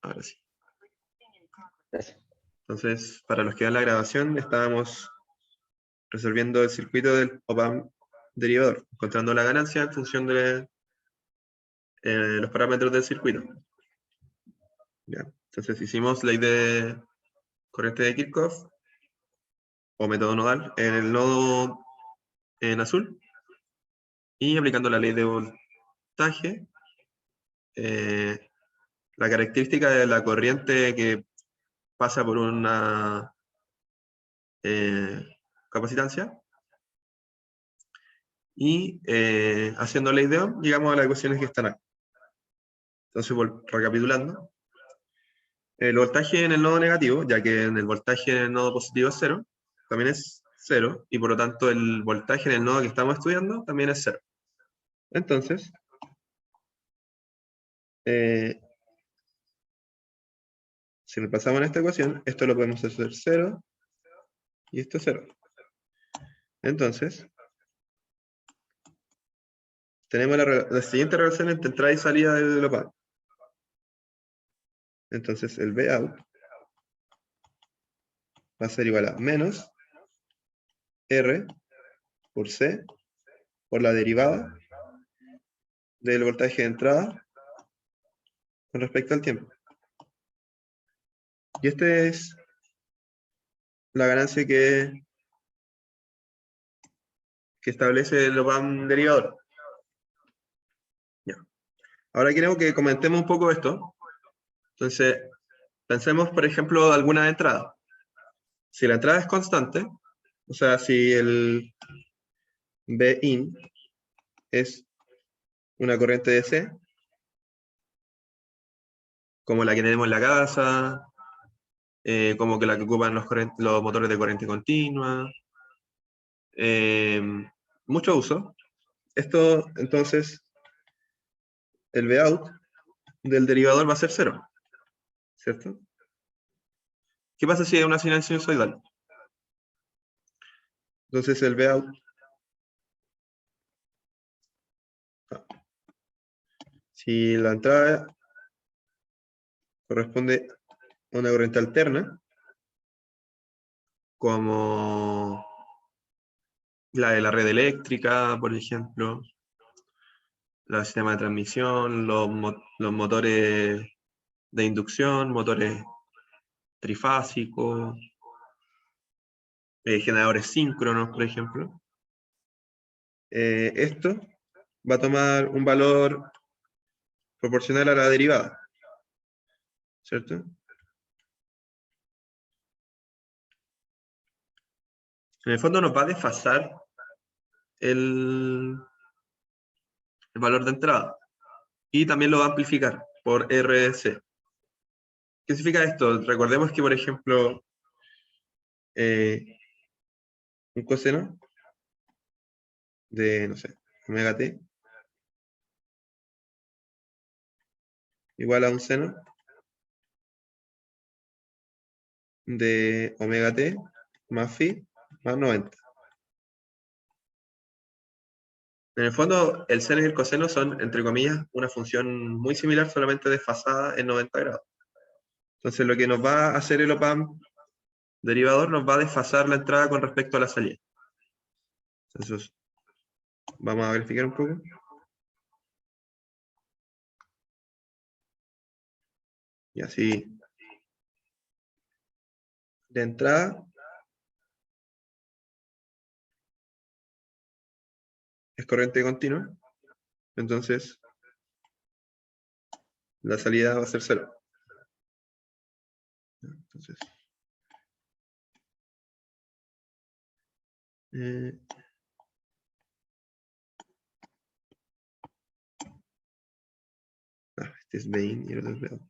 Ahora sí. Gracias. Entonces, para los que dan la grabación, estábamos resolviendo el circuito del op-amp derivador, encontrando la ganancia en función de los parámetros del circuito. Ya. Entonces hicimos ley de corriente de Kirchhoff, o método nodal, en el nodo en azul, y aplicando la ley de voltaje, la característica de la corriente que pasa por una capacitancia, y haciendo ley de Ohm llegamos a las ecuaciones que están acá. Entonces, recapitulando, el voltaje en el nodo negativo, ya que en el voltaje en el nodo positivo es 0, también es 0, y por lo tanto el voltaje en el nodo que estamos estudiando también es 0. Entonces, si repasamos en esta ecuación, esto lo podemos hacer 0, y esto es 0. Entonces, tenemos la siguiente relación entre entrada y salida del op-amp. Entonces, el Vout va a ser igual a menos R por C por la derivada del voltaje de entrada con respecto al tiempo. Y esta es la ganancia que establece el op-amp derivador. Ya. Ahora queremos que comentemos un poco esto. Entonces, pensemos, por ejemplo, alguna entrada. Si la entrada es constante, o sea, si el Bin es una corriente DC, como la que tenemos en la casa, como que la que ocupan los motores de corriente continua, mucho uso. Esto, entonces, el Vout del derivador va a ser 0, ¿cierto? ¿Qué pasa si hay una señal sinusoidal? Entonces el Vout si la entrada corresponde a una corriente alterna, como la de la red eléctrica, por ejemplo, el sistema de transmisión, los motores de inducción, motores trifásicos, generadores síncronos, por ejemplo. Esto va a tomar un valor proporcional a la derivada, ¿cierto? En el fondo nos va a desfasar el valor de entrada, y también lo va a amplificar por RC. ¿Qué significa esto? Recordemos que, por ejemplo, un coseno de, no sé, omega t igual a un seno de omega t más phi más 90. En el fondo, el seno y el coseno son, entre comillas, una función muy similar, solamente desfasada en 90 grados. Entonces, lo que nos va a hacer el op-amp derivador nos va a desfasar la entrada con respecto a la salida. Entonces, vamos a verificar un poco. Y así, de entrada, es corriente continua. Entonces, la salida va a ser 0. Entonces, este es Bain y el otro es Vout.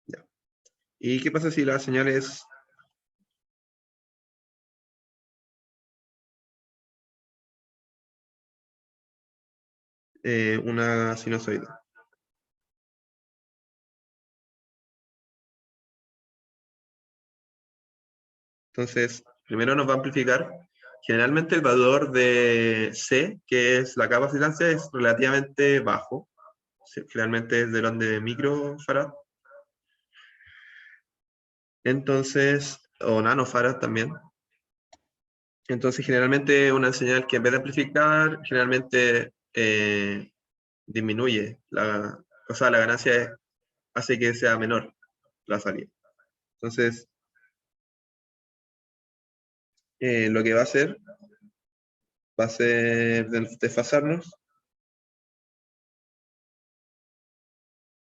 Ya. ¿Y qué pasa si la señal es una sinusoide? Entonces, primero nos va a amplificar. Generalmente el valor de C, que es la capacitancia, es relativamente bajo, generalmente es del orden de microfarad. Entonces, o nanofarad también. Entonces, generalmente una señal que en vez de amplificar, generalmente disminuye. O sea, la ganancia hace que sea menor la salida. Entonces, lo que va a ser desfasarnos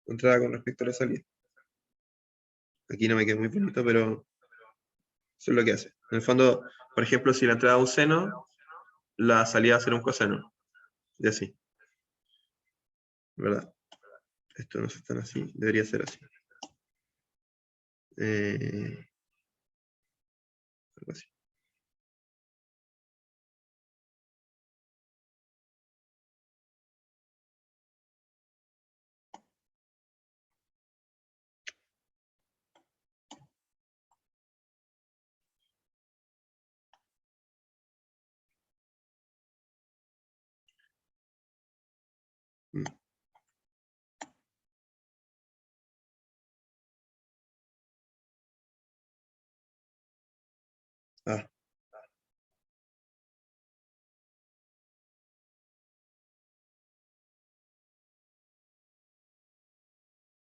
entrada con respecto a la salida. Aquí no me queda muy bonito, pero eso es lo que hace. En el fondo, por ejemplo, si la entrada es un seno, la salida va a ser un coseno. Y así. ¿Verdad? Esto no es tan así, debería ser así. Algo así. Mm. Ah,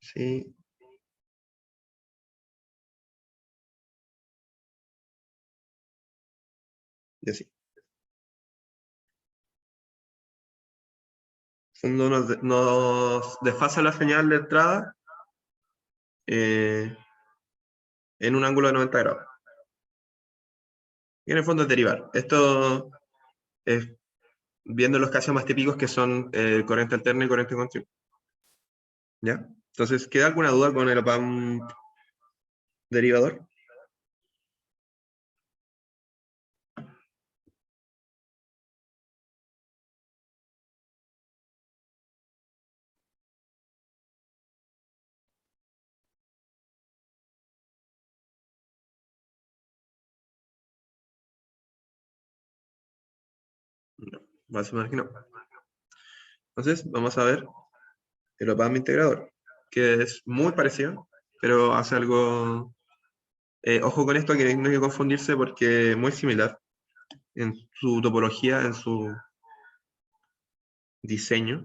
sí, y así. Fondo nos desfasa la señal de entrada en un ángulo de 90 grados. Y en el fondo es derivar. Esto es viendo los casos más típicos que son corriente alterna y corriente continua. ¿Ya? Entonces, ¿queda alguna duda con el OPAMP derivador? No, va a sumar que no. Entonces, vamos a ver el OPAMP integrador, que es muy parecido, pero hace algo... ojo con esto, que no hay que confundirse porque es muy similar en su topología, en su diseño.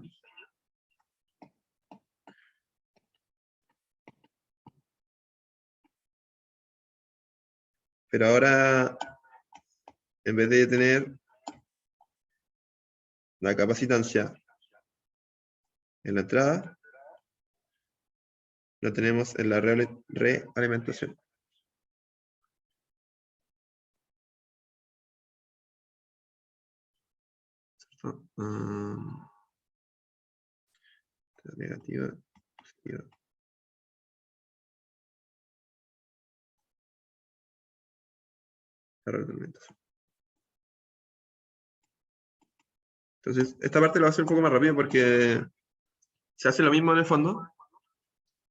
Pero ahora, en vez de tener la capacitancia en la entrada, lo tenemos en la realimentación. ¿Cierto? Negativa, positiva. La realimentación. Entonces, esta parte lo va a hacer un poco más rápido porque se hace lo mismo en el fondo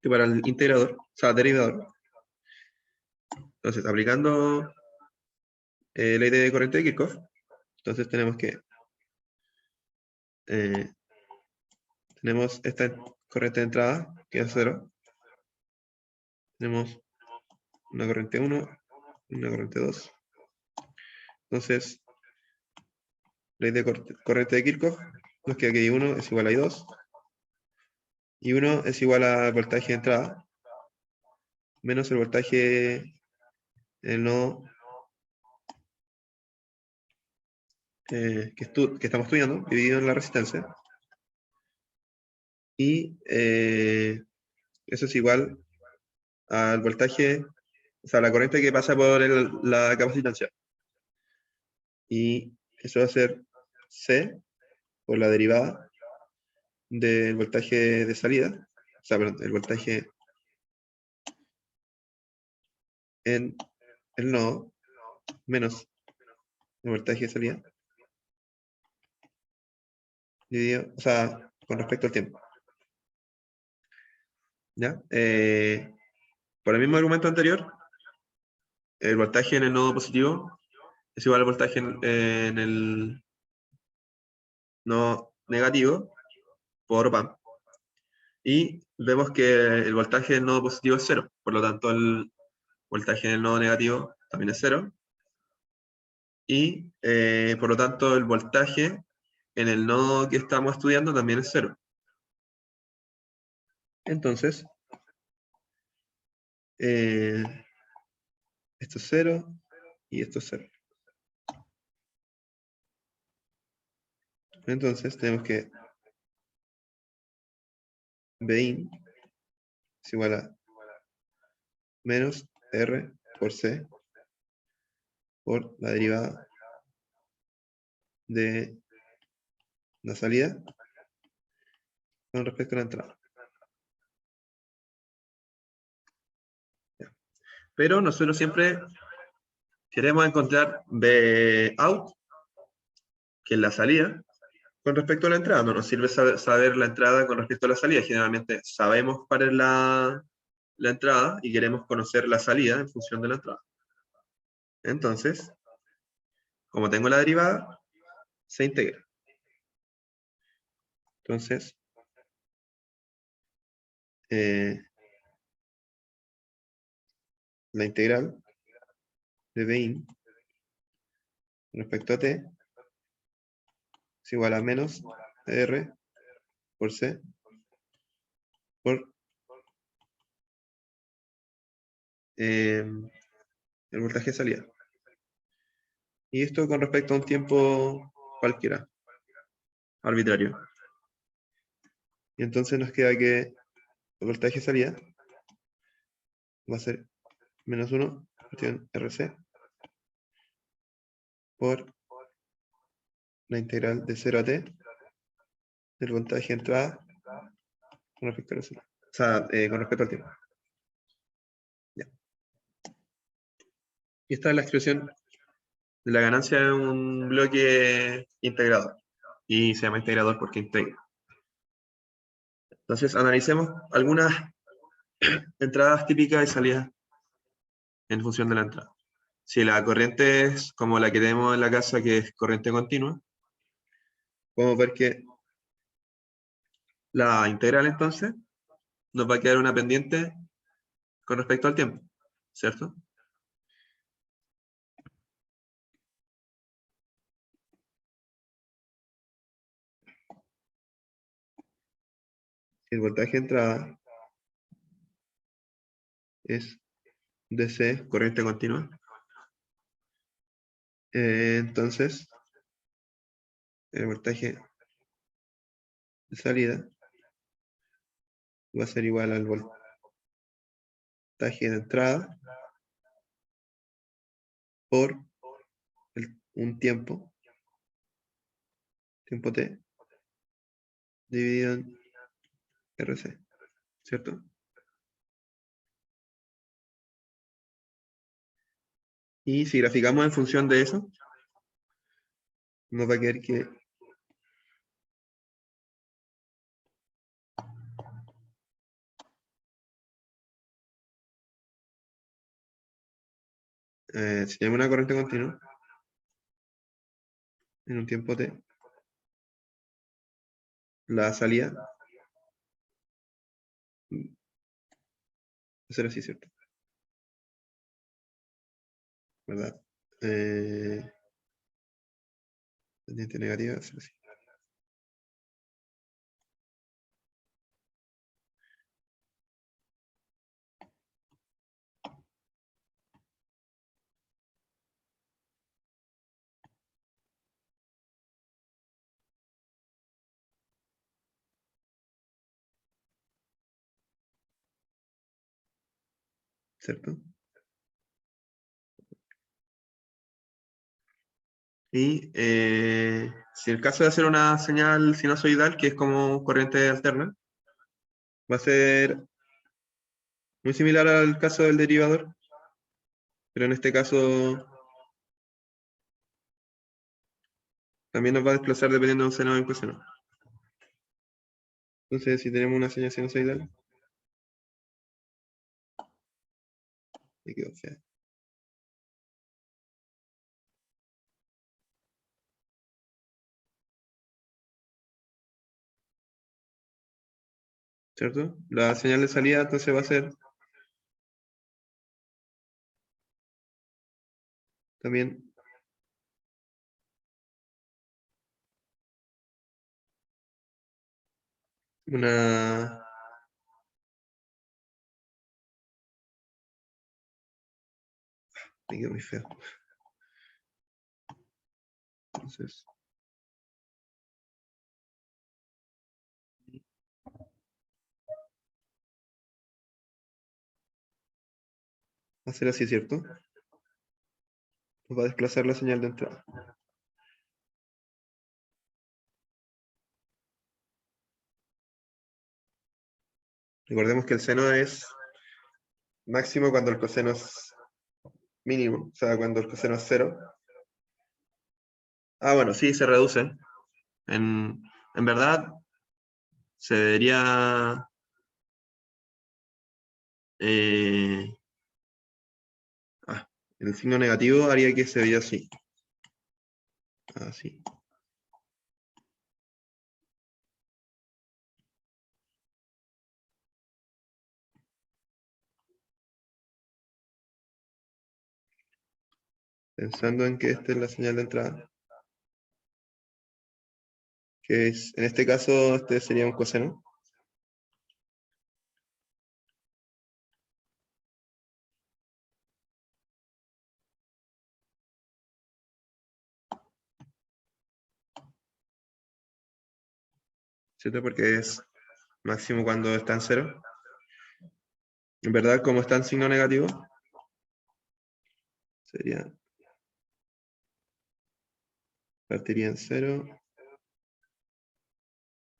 que para el integrador, o sea, derivador. Entonces, aplicando ley de corriente de Kirchhoff, entonces tenemos que tenemos esta corriente de entrada, que es 0. Tenemos una corriente 1, una corriente 2. Entonces, ley de corriente de Kirchhoff, nos queda que I1 es igual a I2. I1 es igual al voltaje de entrada, menos el voltaje del nodo que estamos estudiando, dividido en la resistencia. Y eso es igual al voltaje, o sea, la corriente que pasa por la capacitancia. Y eso va a ser C por la derivada del voltaje de salida, o sea, perdón, el voltaje en el nodo menos el voltaje de salida, dividido, o sea, con respecto al tiempo. ¿Ya? Por el mismo argumento anterior, el voltaje en el nodo positivo es igual al voltaje en el nodo negativo por OPAMP. Y vemos que el voltaje del nodo positivo es 0, por lo tanto el voltaje en el nodo negativo también es 0, y por lo tanto el voltaje en el nodo que estamos estudiando también es 0. Entonces, esto es 0 y esto es 0. Entonces tenemos que Bin es igual a menos R por C por la derivada de la salida con respecto a la entrada. Pero nosotros siempre queremos encontrar B out, que es la salida, con respecto a la entrada. No nos sirve saber la entrada con respecto a la salida. Generalmente sabemos cuál es la entrada y queremos conocer la salida en función de la entrada. Entonces, como tengo la derivada, se integra. Entonces, la integral de Bin respecto a t es igual a menos R por C por el voltaje de salida. Y esto con respecto a un tiempo cualquiera, arbitrario. Y entonces nos queda que el voltaje de salida va a ser menos 1 partido RC por la integral de 0 a t del voltaje de entrada con respecto a la salida. O sea, con respecto al tiempo. Ya. Y esta es la expresión de la ganancia de un bloque integrador. Y se llama integrador porque integra. Entonces, analicemos algunas entradas típicas y salidas en función de la entrada. Si la corriente es como la que tenemos en la casa, que es corriente continua, podemos ver que la integral entonces nos va a quedar una pendiente con respecto al tiempo, ¿cierto? Si el voltaje de entrada es DC, corriente continua, entonces el voltaje de salida va a ser igual al voltaje de entrada por un tiempo t, dividido en RC, ¿cierto? Y si graficamos en función de eso, nos va a quedar que si tenemos una corriente continua en un tiempo t, la salida va a ser así, ¿cierto? ¿Verdad? Pendiente negativa va a ser así. ¿Cierto? Y si el caso de hacer una señal sinusoidal, que es como corriente alterna, va a ser muy similar al caso del derivador, pero en este caso también nos va a desplazar dependiendo de un seno o un coseno. Entonces, si tenemos una señal sinusoidal, me quedo fea. ¿cierto? La señal de salida entonces va a ser también una... Me quedó muy feo. Entonces, va a ser así, ¿cierto? Nos va a desplazar la señal de entrada. Recordemos que el seno es máximo cuando el coseno es mínimo, o sea, cuando el coseno es 0. Ah, bueno, sí, se reduce. En verdad, se debería... el signo negativo haría que se viera así. Así. Pensando en que esta es la señal de entrada. Que es, en este caso, este sería un coseno. ¿Cierto? Porque es máximo cuando está en 0. En verdad, como está en signo negativo, sería... Partiría en 0.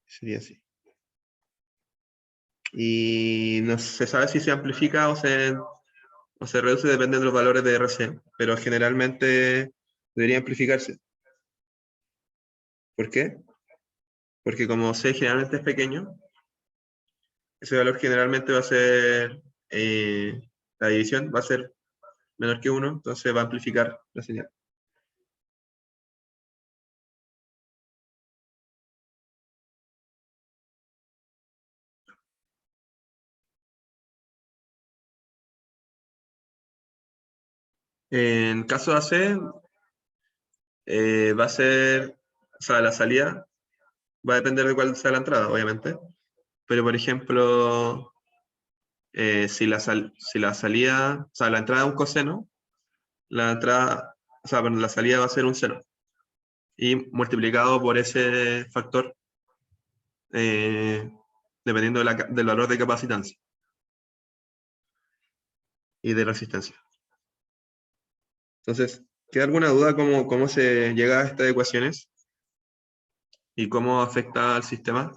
Sería así. Y no se sabe si se amplifica o se reduce, depende de los valores de RC, pero generalmente debería amplificarse. ¿Por qué? Porque como C generalmente es pequeño, ese valor generalmente va a ser, la división va a ser menor que 1, entonces va a amplificar la señal. En caso de AC, va a ser, o sea, la salida va a depender de cuál sea la entrada, obviamente. Pero, por ejemplo, si la salida, o sea, la entrada es un coseno, la entrada, o sea, perdón, la salida va a ser un seno. Y multiplicado por ese factor, eh, dependiendo del valor de capacitancia y de resistencia. Entonces, ¿queda alguna duda cómo se llega a estas ecuaciones y cómo afecta al sistema?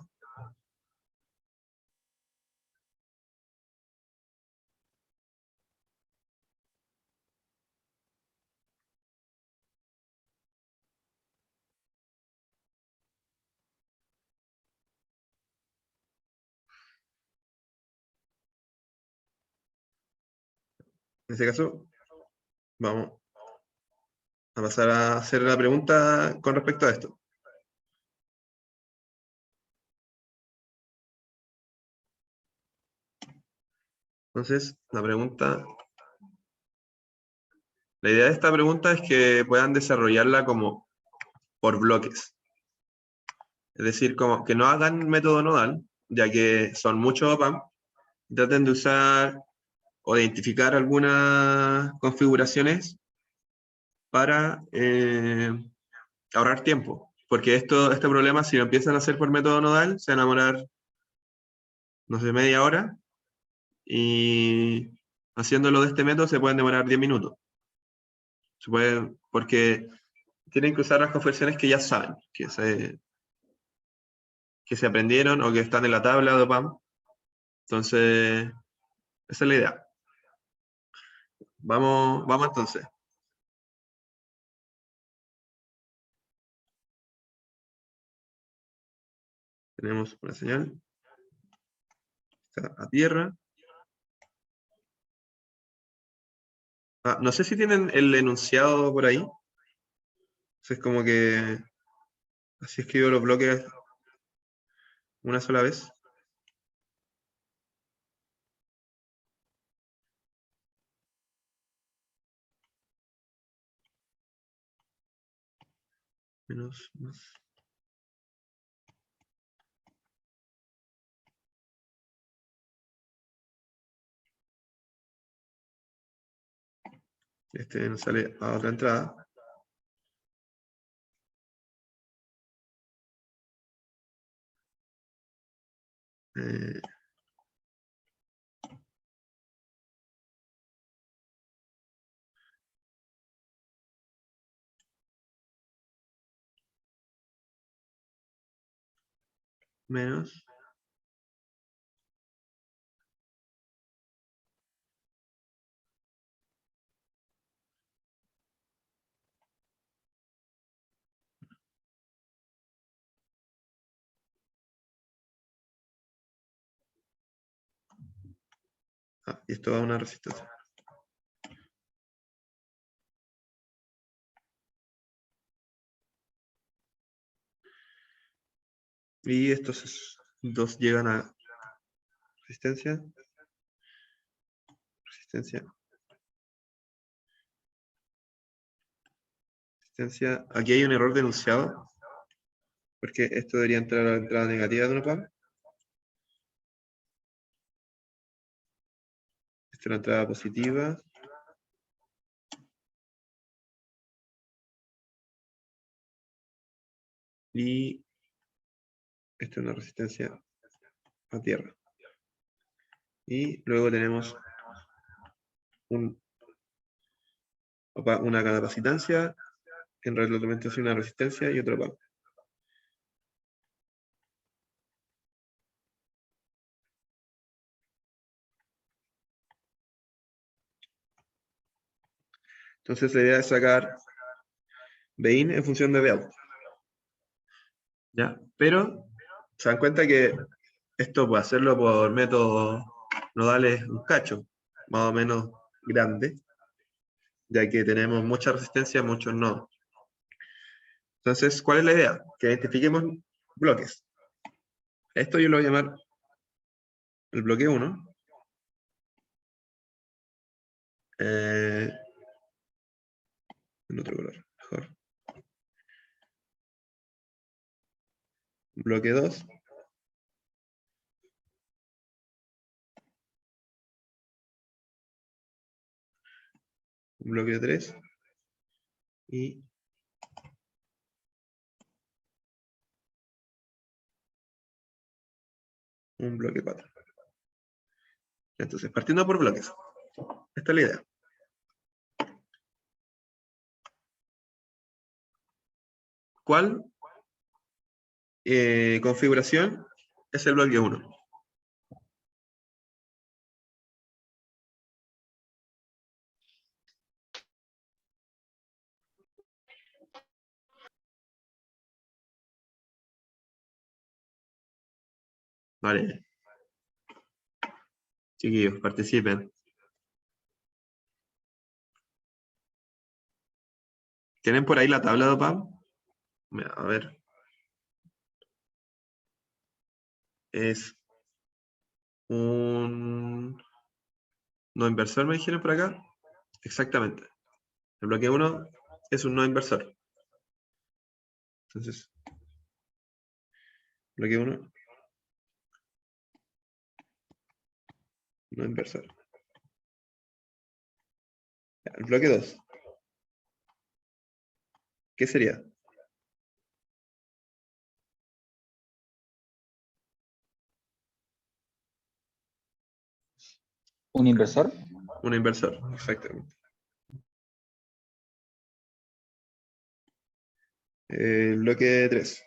En este caso, vamos a pasar a hacer la pregunta con respecto a esto. Entonces, la idea de esta pregunta es que puedan desarrollarla como por bloques. Es decir, como que no hagan método nodal, ya que son muchos OPAMP, traten de usar o de identificar algunas configuraciones para ahorrar tiempo. Porque este problema, si lo empiezan a hacer por método nodal, se van a demorar, no sé, media hora, y haciéndolo de este método se pueden demorar 10 minutos. Porque tienen que usar las configuraciones que ya saben, que se aprendieron o que están en la tabla de OPAM. Entonces, esa es la idea. Vamos entonces. Tenemos una señal. Está a tierra. No sé si tienen el enunciado por ahí. Es como que así escribo los bloques una sola vez. Menos, más. Este nos sale a otra entrada. Eh, menos. Y esto va a una resistencia. Y estos dos llegan a resistencia. Resistencia. Resistencia. Aquí hay un error denunciado. Porque esto debería entrar a la entrada negativa de una OPAM. Esta es la entrada positiva. Y esta es una resistencia a tierra. Y luego tenemos una capacitancia, en retroalimentación una resistencia y otro OPAM. Entonces la idea es sacar Bin en función de Bout. ¿Ya? Pero se dan cuenta que esto puede hacerlo por métodos nodales un cacho, más o menos grande, ya que tenemos mucha resistencia, muchos nodos. Entonces, ¿cuál es la idea? Que identifiquemos bloques. Esto yo lo voy a llamar el bloque 1. En otro color, mejor. Bloque 2. Bloque 3. Y un bloque 4. Entonces, partiendo por bloques. Esta es la idea. ¿Cuál configuración es el bloque 1? Vale. Chiquillos, participen. ¿Tienen por ahí la tabla de OPAM? A ver. Es un no inversor, me dijeron por acá. Exactamente. El bloque 1 es un no inversor. Entonces, bloque 1, no inversor. Ya, el bloque 2. ¿Qué sería? ¿Un inversor? Un inversor, exactamente. El bloque 3.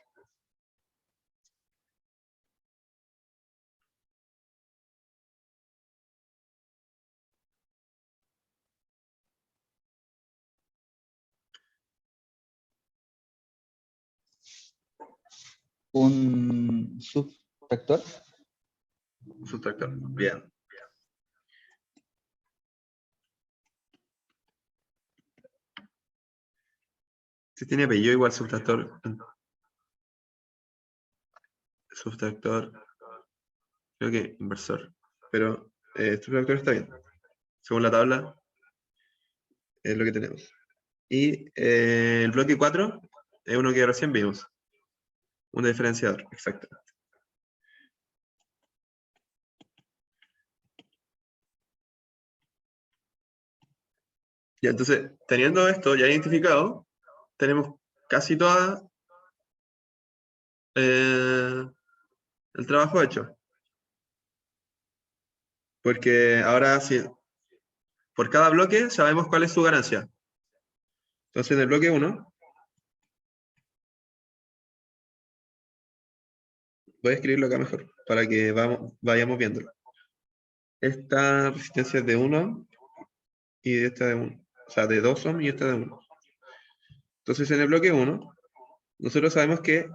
¿Un subtractor? Subtractor. Bien. Si tiene apellido igual subtractor. Subtractor. Creo que inversor. Pero subtractor está bien. Según la tabla, es lo que tenemos. Y el bloque 4 Es uno que recién vimos. Un diferenciador, exactamente. Ya, entonces, teniendo esto ya identificado, tenemos casi toda el trabajo hecho. Porque ahora sí, por cada bloque sabemos cuál es su ganancia. Entonces, en el bloque 1, voy a escribirlo acá mejor, para que vayamos viéndolo. Esta resistencia es de 1 y esta de 1. O sea, de 2 ohms y esta de 1. Entonces, en el bloque 1, nosotros sabemos que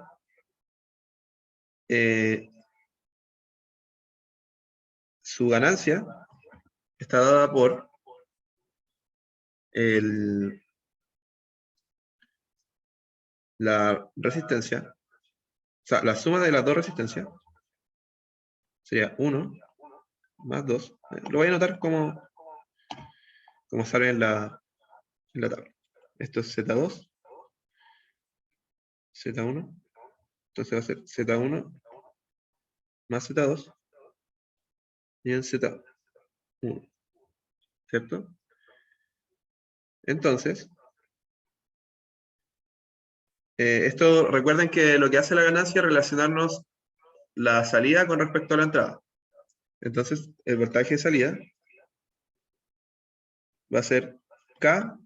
su ganancia está dada por la resistencia, o sea, la suma de las dos resistencias sería 1 más 2. Lo voy a anotar como sale en la tabla. Esto es Z2, Z1, entonces va a ser Z1 más Z2 y en Z1, ¿cierto? Entonces, esto recuerden que lo que hace la ganancia es relacionarnos la salida con respecto a la entrada. Entonces, el voltaje de salida va a ser K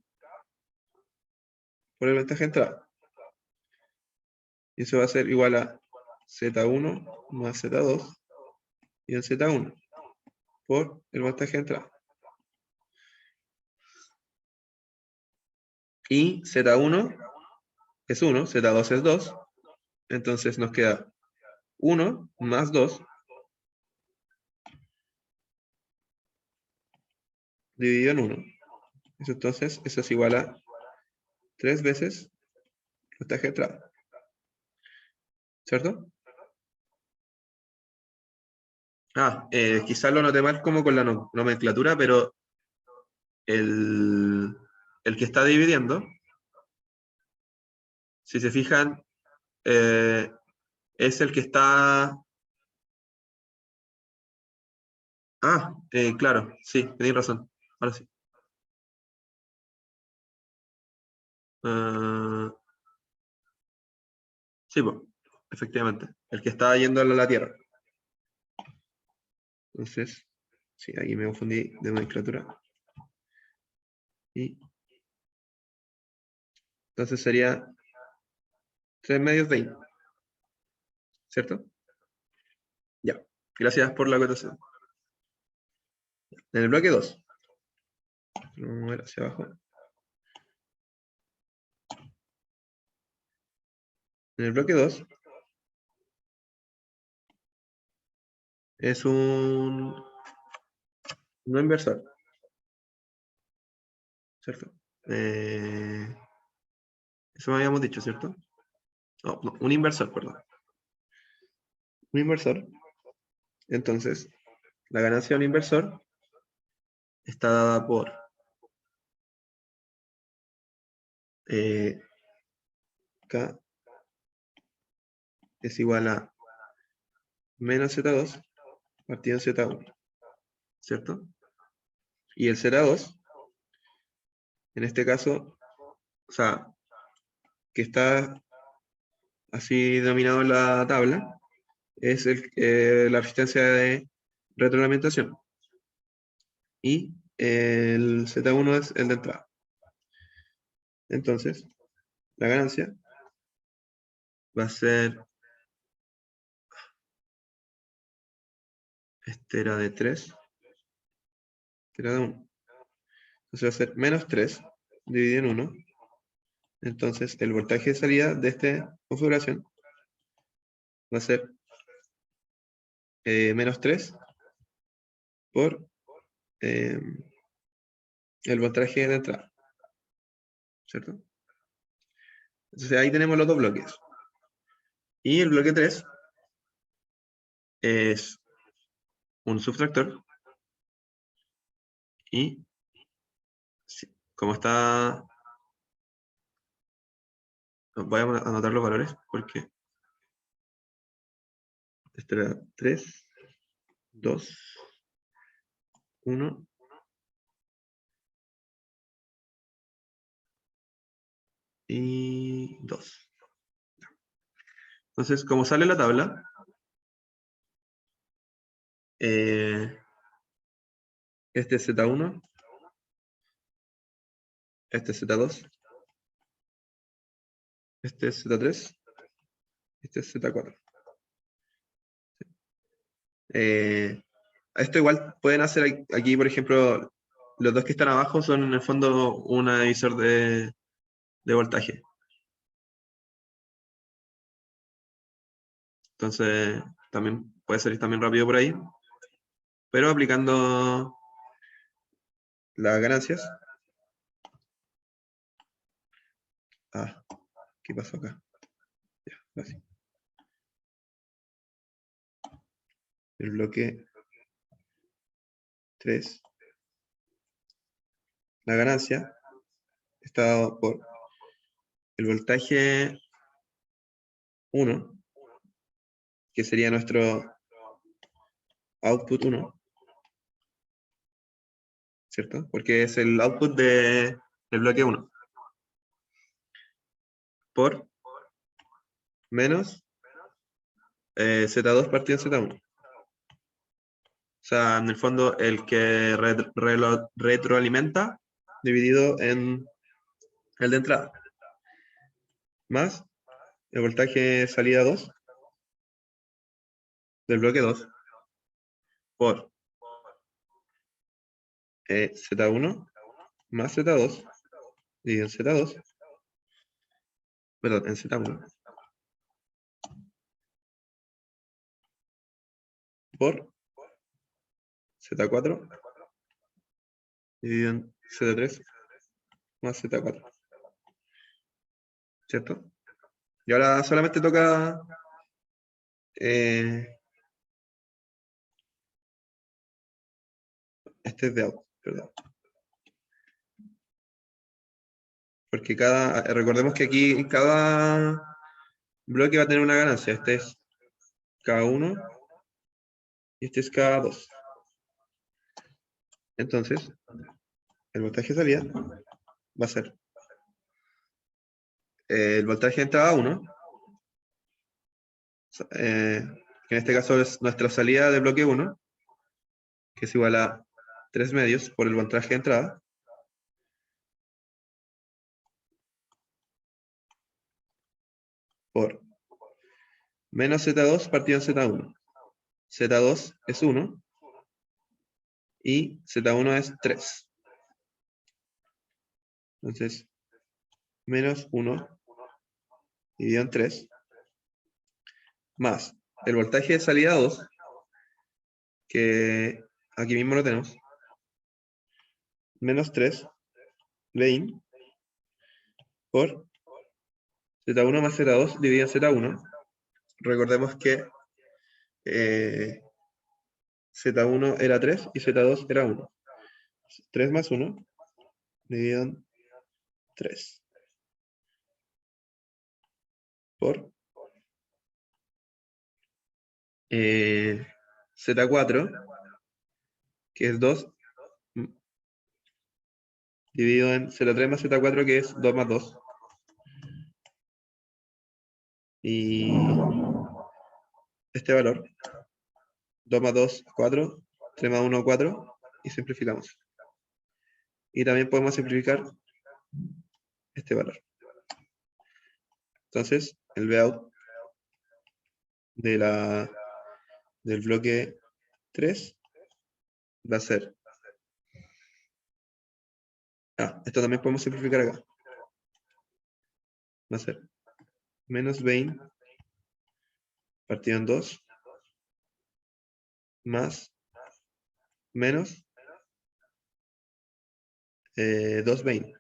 por el voltaje de entrada. Y eso va a ser igual a Z1 más Z2 y en Z1 por el voltaje de entrada. Y Z1 es 1, Z2 es 2. Entonces nos queda 1 más 2 dividido en 1. Entonces, eso es igual a 3 veces el voltaje de entrada. ¿Cierto? Quizás lo noté mal como con la nomenclatura, pero el que está dividiendo, si se fijan, es el que está... claro, sí, tenéis razón. Ahora sí. Sí, pues, efectivamente. El que está yendo a la Tierra. Entonces, sí, aquí me confundí de nomenclatura. Y entonces sería 3 medios 20. ¿Cierto? Ya. Gracias por la acotación. En el bloque 2. Vamos a ver hacia abajo. En el bloque 2 es un no inversor. ¿Cierto? Eso me habíamos dicho, ¿cierto? No, un inversor, perdón. Un inversor. Entonces, la ganancia de un inversor está dada por K es igual a menos Z2 partido en Z1, ¿cierto? Y el Z2, en este caso, o sea, que está así denominado en la tabla, es la resistencia de retroalimentación. Y el Z1 es el de entrada. Entonces, la ganancia va a ser, este era de 3, este era de 1. Entonces va a ser menos 3 dividido en 1. Entonces, el voltaje de salida de esta configuración va a ser menos 3 por el voltaje de entrada. ¿Cierto? Entonces, ahí tenemos los dos bloques. Y el bloque 3 es un subtractor. Y como está Voy a anotar los valores porque este era 3, 2, 1 y 2. Entonces, como sale la tabla, este es Z1, este es Z2, este es Z3, este es Z4. Esto igual pueden hacer aquí, por ejemplo, los dos que están abajo son en el fondo un divisor de voltaje. Entonces, también puede salir también rápido por ahí, pero aplicando las ganancias. Ah, ¿qué pasó acá? Ya, gracias. El bloque 3. La ganancia está dado por el voltaje 1, que sería nuestro output 1, ¿cierto? Porque es el output del bloque 1. Por menos Z2 partido en Z1. O sea, en el fondo, el que retroalimenta dividido en el de entrada. Más el voltaje salida 2 del bloque 2 por Z1 más Z2 dividido en Z2, perdón, en Z1 por Z4 dividido en Z3 más Z4. ¿Cierto? Y ahora solamente toca este es de out, perdón. Porque recordemos que aquí cada bloque va a tener una ganancia. Este es K1 y este es K2. Entonces, el voltaje de salida va a ser el voltaje de entrada 1, que en este caso es nuestra salida de bloque 1, que es igual a 3 medios por el voltaje de entrada, por menos Z2 partido en Z1. Z2 es 1 y Z1 es 3. Entonces, menos 1 dividido en 3, más el voltaje de salida 2, que aquí mismo lo tenemos, menos 3, Lein, por Z1 más Z2 dividido en Z1. Recordemos que Z1 era 3 y Z2 era 1. 3 más 1 dividido en 3. Por Z4, que es 2, dividido en Z3 más Z4, que es 2 más 2. Y este valor, 2 más 2, 4, 3 más 1, 4, y simplificamos. Y también podemos simplificar este valor. Entonces, el Vout del bloque 3 va a ser... esto también podemos simplificar acá. Va a ser menos 20 partido en 2 más menos 220.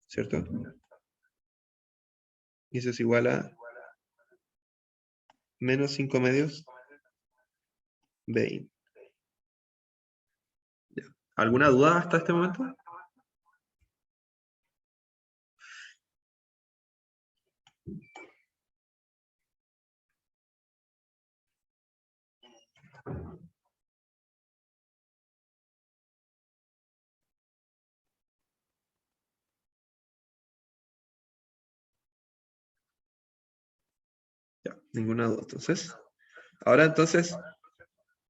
¿Cierto? Y eso es igual a menos 5 medios 20. Ya. ¿Alguna duda hasta este momento? Ninguna duda. Entonces, ahora entonces,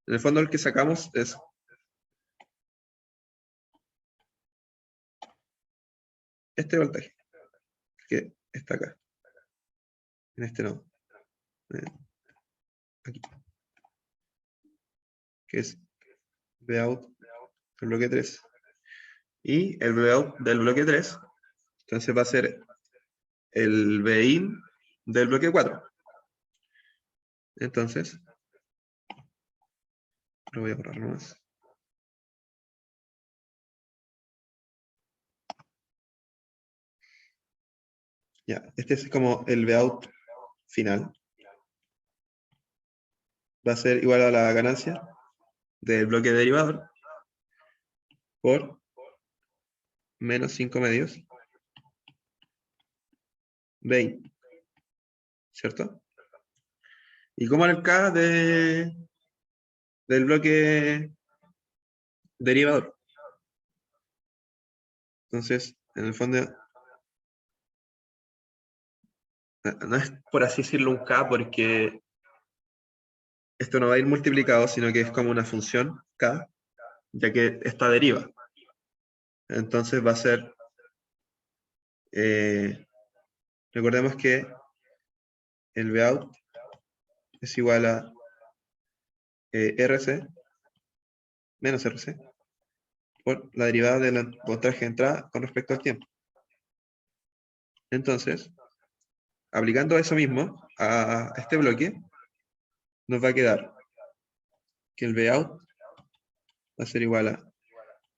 en el fondo el que sacamos es este voltaje, que está acá, en este nodo. Aquí, que es Vout del bloque 3. Y el Vout del bloque 3, entonces va a ser el Vin del bloque 4. Entonces, lo voy a borrar nomás. Ya, este es como el Vout final. Va a ser igual a la ganancia del bloque derivador por menos 5 medios 20, ¿cierto? Y como en el K del bloque derivador. Entonces, en el fondo, no es por así decirlo un K, porque esto no va a ir multiplicado, sino que es como una función K, ya que esta deriva. Entonces va a ser, recordemos que el Vout es igual a RC menos RC por la derivada del voltaje de entrada con respecto al tiempo. Entonces, aplicando eso mismo a este bloque, nos va a quedar que el Vout va a ser igual a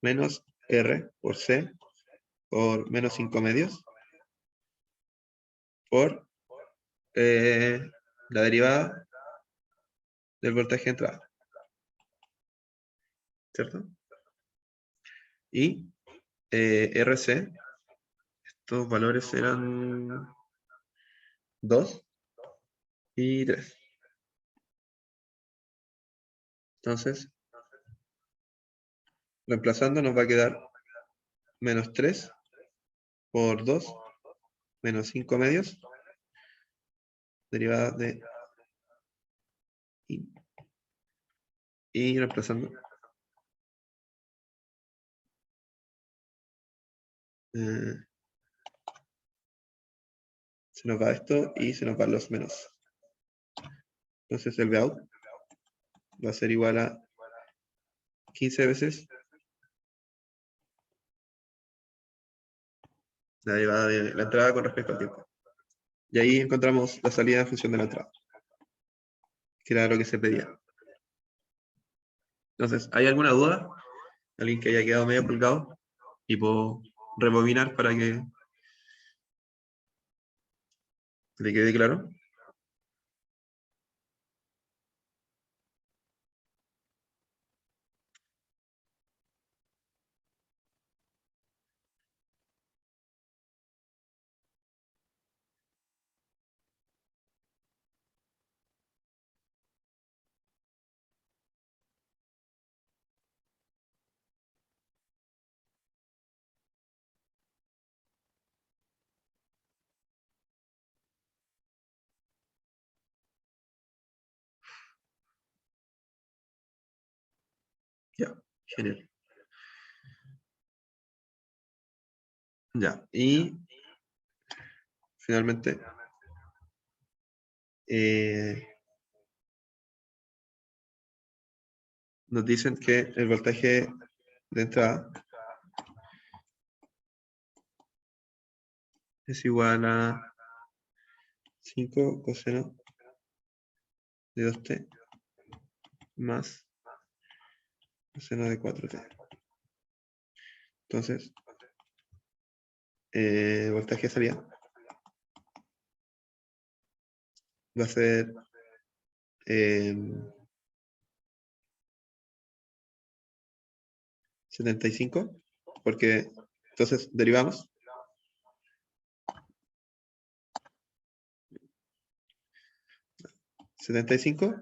menos R por C por menos 5 medios por la derivada del voltaje de entrada, ¿cierto? Y RC, estos valores eran 2 y 3. Entonces, reemplazando nos va a quedar menos 3 por 2, menos 5 medios, derivada de y reemplazando. Se nos va esto y se nos van los menos. Entonces el Vout va a ser igual a 15 veces la derivada de la entrada con respecto al tiempo. Y ahí encontramos la salida en función de la entrada, que era lo que se pedía. Entonces, ¿hay alguna duda? ¿Alguien que haya quedado medio colgado? Y puedo rebobinar para que le quede claro. Ya, genial. Ya, y finalmente nos dicen que el voltaje de entrada es igual a 5 coseno de 2t más coseno de 4t. Entonces, el voltaje de salida va a ser 75, porque entonces derivamos 75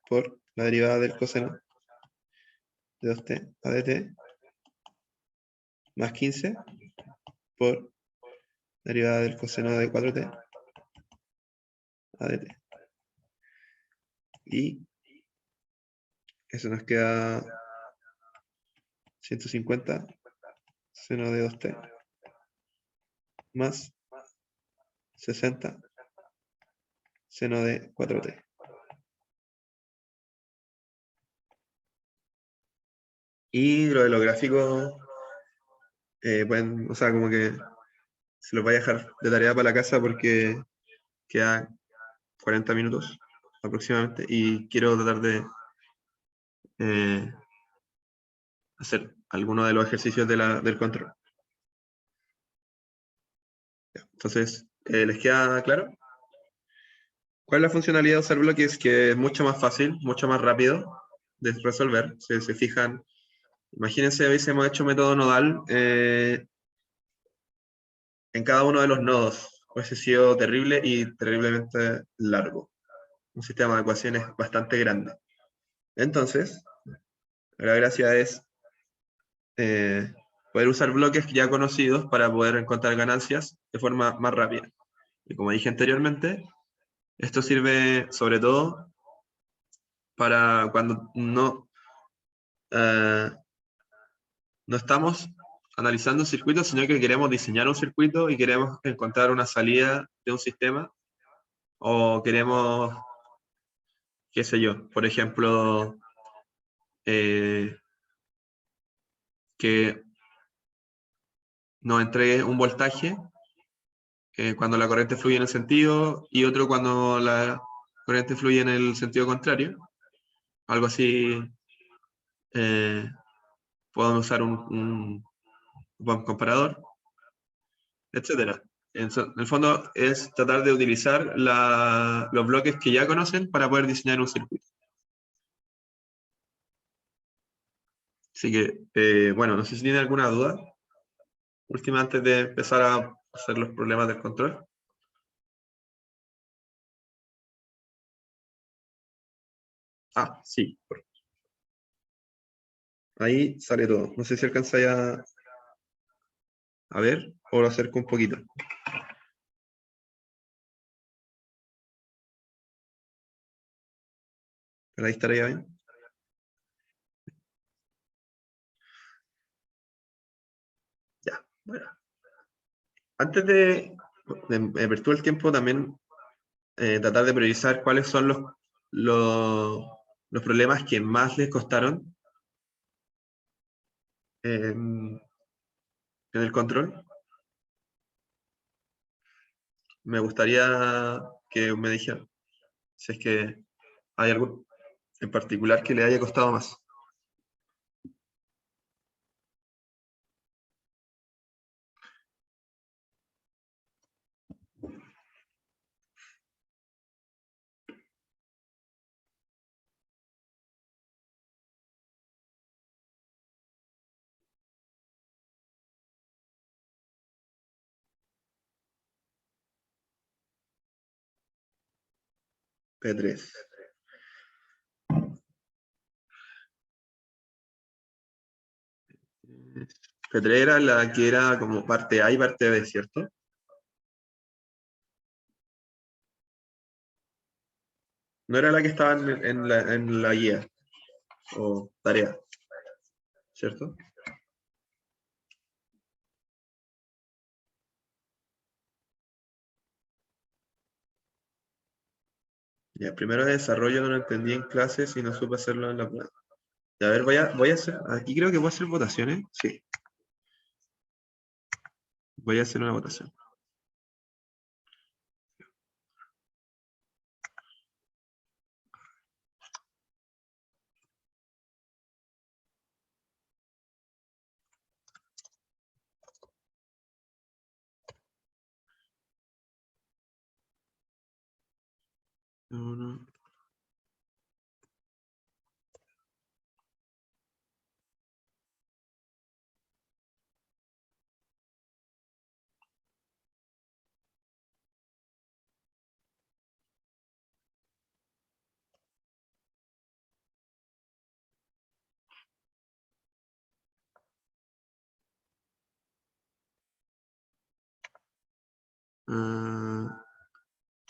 por la derivada del coseno de 2t a dt más 15 por la derivada del coseno de 4t a dt. Y eso nos queda 150 seno de 2t más 60 seno de 4t. Y lo de los gráficos, pueden, o sea, como que se los voy a dejar de tarea para la casa porque queda 40 minutos aproximadamente y quiero tratar de hacer alguno de los ejercicios del control. Entonces, ¿les queda claro? ¿Cuál es la funcionalidad de usar bloques? Que es mucho más fácil, mucho más rápido de resolver. Si se fijan, imagínense, hubiésemos hecho método nodal en cada uno de los nodos. Hubiese sido terrible y terriblemente largo. Un sistema de ecuaciones bastante grande. Entonces, la gracia es poder usar bloques ya conocidos para poder encontrar ganancias de forma más rápida. Y como dije anteriormente, esto sirve sobre todo para cuando no estamos analizando un circuito, sino que queremos diseñar un circuito y queremos encontrar una salida de un sistema, o queremos, qué sé yo, por ejemplo, que nos entregue un voltaje cuando la corriente fluye en el sentido y otro cuando la corriente fluye en el sentido contrario. Algo así, podemos usar un buen comparador, etcétera. En el fondo es tratar de utilizar los bloques que ya conocen para poder diseñar un circuito. Así que, bueno, no sé si tiene alguna duda última antes de empezar a hacer los problemas del control. Ah, sí. Ahí sale todo. No sé si alcanza ya a ver o lo acerco un poquito. Pero ahí estaría bien. Ya, bueno. Antes de ver todo el tiempo, también tratar de priorizar cuáles son los problemas que más les costaron en el control. Me gustaría que me dijeran si es que hay algún en particular que le haya costado más. P3. P3 era la que era como parte A y parte B, ¿cierto? No era la que estaba en la guía o tarea, ¿cierto? Ya, primero de desarrollo no lo entendí en clases y no supe hacerlo en la prueba. Ya, a ver, voy a hacer, aquí creo que voy a hacer votaciones, sí. Voy a hacer una votación. Uno.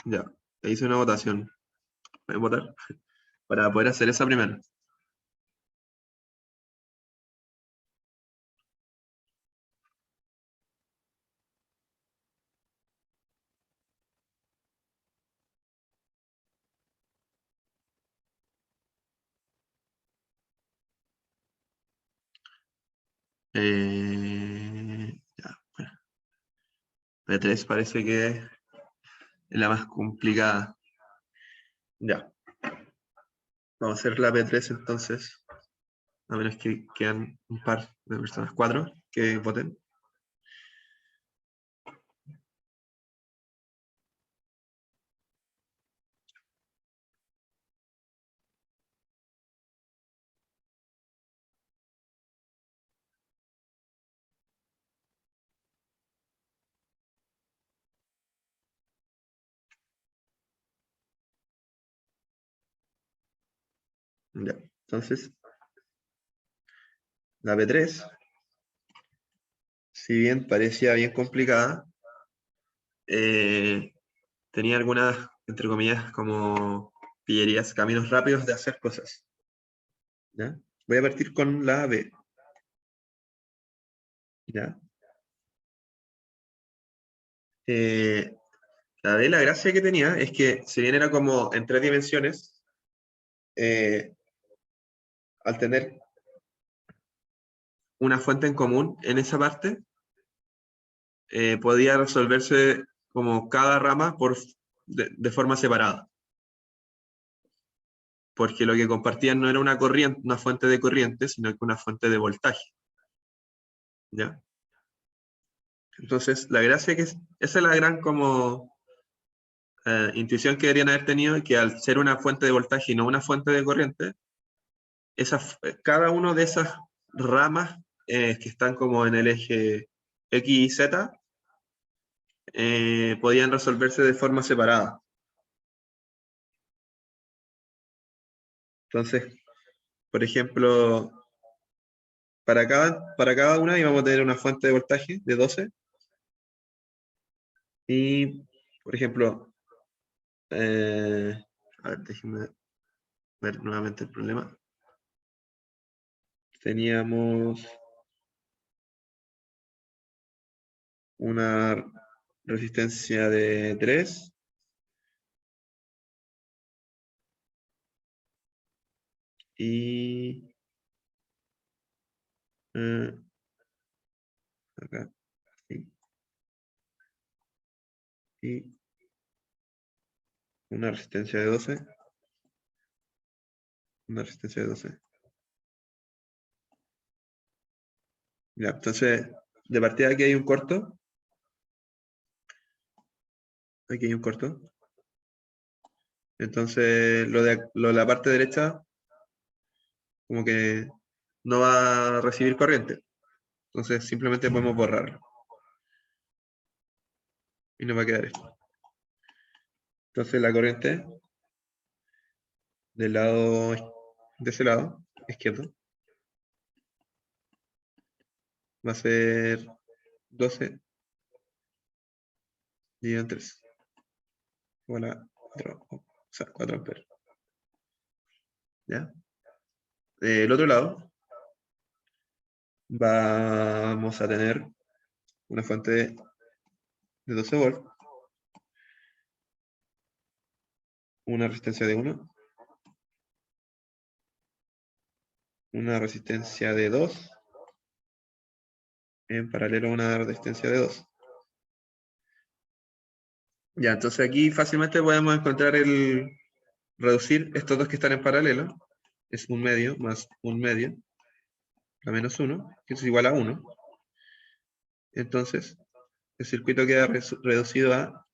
Ya, hice una votación. ¿Pueden votar? para poder hacer esa primera. Ya, bueno. P3 parece que es la más complicada. Ya. Vamos a hacer la P3 entonces. A menos que quedan un par de personas, 4, que voten. Ya. Entonces, la P3, si bien parecía bien complicada, tenía algunas, entre comillas, como pillerías, caminos rápidos de hacer cosas. ¿Ya? Voy a partir con la B. ¿Ya? La B, la gracia que tenía es que, si bien era como en 3 dimensiones, al tener una fuente en común en esa parte, podía resolverse como cada rama de forma separada. Porque lo que compartían no era una corriente, una fuente de corriente, sino que una fuente de voltaje. ¿Ya? Entonces, la gracia esa es la gran como intuición que deberían haber tenido, que al ser una fuente de voltaje y no una fuente de corriente, cada una de esas ramas que están como en el eje X y Z, podían resolverse de forma separada. Entonces, por ejemplo, para cada una íbamos a tener una fuente de voltaje de 12. Y, por ejemplo, a ver, déjenme ver nuevamente el problema. Teníamos una resistencia de 3 y acá, sí, y una resistencia de 12, una resistencia de 12. Ya, entonces, de partida aquí hay un corto. Aquí hay un corto. Entonces, lo de la parte derecha, como que no va a recibir corriente. Entonces, simplemente podemos borrarlo. Y nos va a quedar esto. Entonces, la corriente del lado, de ese lado, izquierdo, va a ser 12 dividido en 3. Igual a 4, o sea, 4 amperes. ¿Ya? Del otro lado, vamos a tener una fuente de 12 volts, una resistencia de 1, una resistencia de 2, en paralelo a una resistencia de 2. Ya, entonces aquí fácilmente podemos encontrar reducir estos dos que están en paralelo. Es un medio más un medio, a menos 1, que es igual a 1. Entonces, el circuito queda reducido a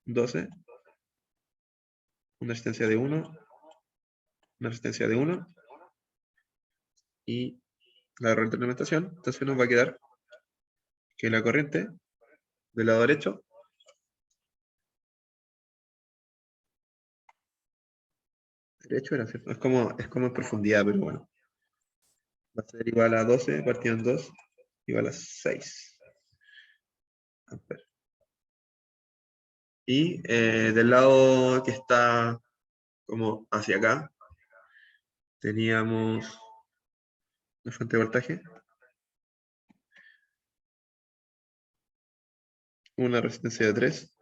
12, una resistencia de 1, una resistencia de 1 y la retroalimentación. Entonces nos va a quedar que la corriente del lado derecho era, ¿cierto? Es como en profundidad, pero bueno. Va a ser igual a 12 partido en 2, igual a 6 amperes. Y del lado que está como hacia acá, teníamos la fuente de voltaje, una resistencia de 3,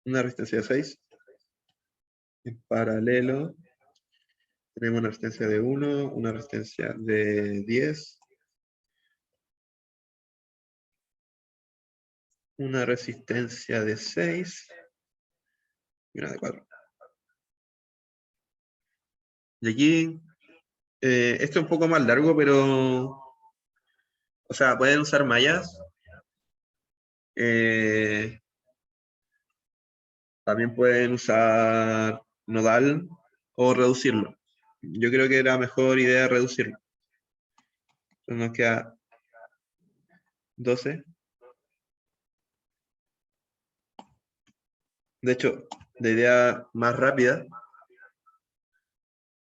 una resistencia de 6, en paralelo tenemos una resistencia de 1, una resistencia de 10, una resistencia de 6 y una de 4. Y aquí, esto es un poco más largo, pero, o sea, pueden usar mallas. También pueden usar nodal o reducirlo. Yo creo que era mejor idea reducirlo. Entonces nos queda 12. De hecho, la idea más rápida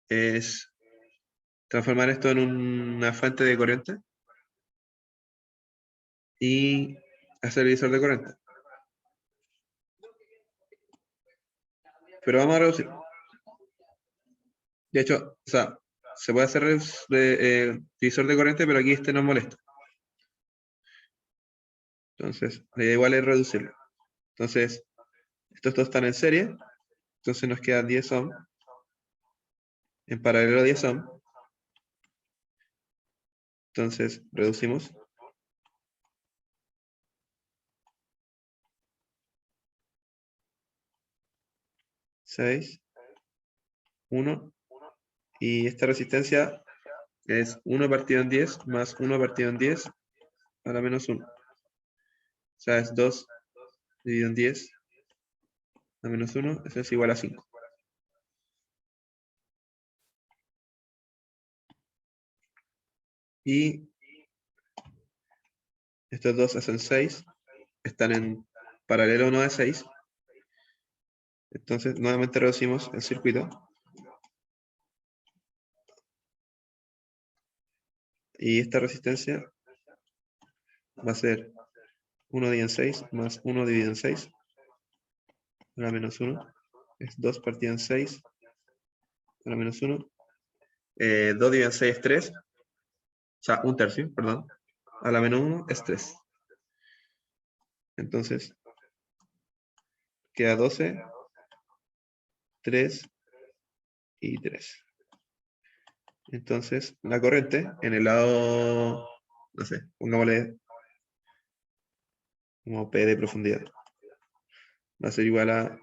es transformar esto en una fuente de corriente y hacer el divisor de corriente. Pero vamos a reducir. De hecho, o sea, se puede hacer divisor de corriente, pero aquí este nos molesta. Entonces, la idea igual es reducirlo. Entonces, estos dos están en serie. Entonces nos queda 10 ohm. En paralelo a 10 ohm. Entonces, reducimos. Seis, 1. Y esta resistencia es 1 partido en 10 más 1 partido en 10 a la menos 1. O sea, es 2 dividido en 10 a menos 1, eso es igual a 5. Y estos dos hacen 6, están en paralelo 1 de 6. Entonces, nuevamente reducimos el circuito. Y esta resistencia va a ser 1 dividido en 6 más 1 dividido en 6 a la menos 1. Es 2 partido en 6 a la menos 1. 2 dividido en 6 es 3. O sea, 1/3, perdón. A la menos 1 es 3. Entonces, queda 12, 3 y 3. Entonces, la corriente en el lado, no sé, pongámosle como P de profundidad. Va a ser igual a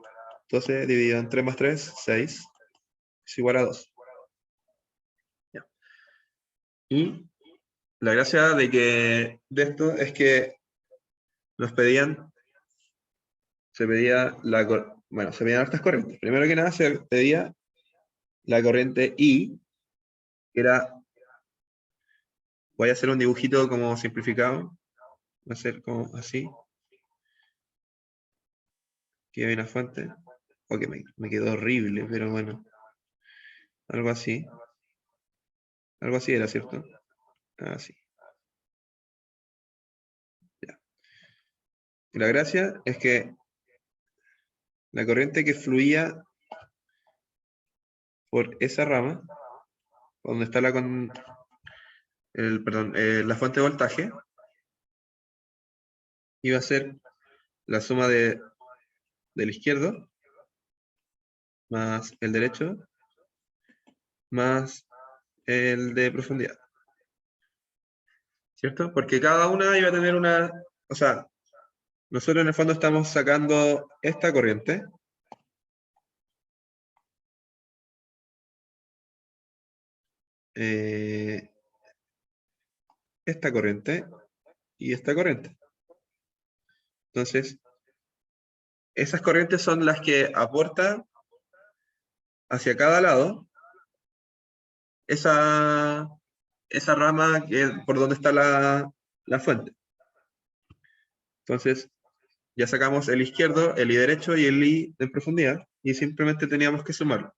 12 dividido en 3 más 3, 6. Es igual a 2. Ya. Y la gracia de esto es que nos pedían, se pedía se pedían hartas corrientes. Primero que nada se pedía la corriente I, que era, voy a hacer un dibujito como simplificado, va a ser como así, que hay una fuente, ok, me quedó horrible, pero bueno, algo así era, ¿cierto? Así. Ya. Y la gracia es que la corriente que fluía por esa rama, donde está la fuente de voltaje, iba a ser la suma del izquierdo más el derecho más el de profundidad. ¿Cierto? Porque cada una iba a tener una, o sea, nosotros en el fondo estamos sacando esta corriente, esta corriente y esta corriente. Entonces, esas corrientes son las que aportan hacia cada lado esa rama por donde está la fuente. Entonces, ya sacamos el izquierdo, el I derecho y el I de profundidad, y simplemente teníamos que sumarlo.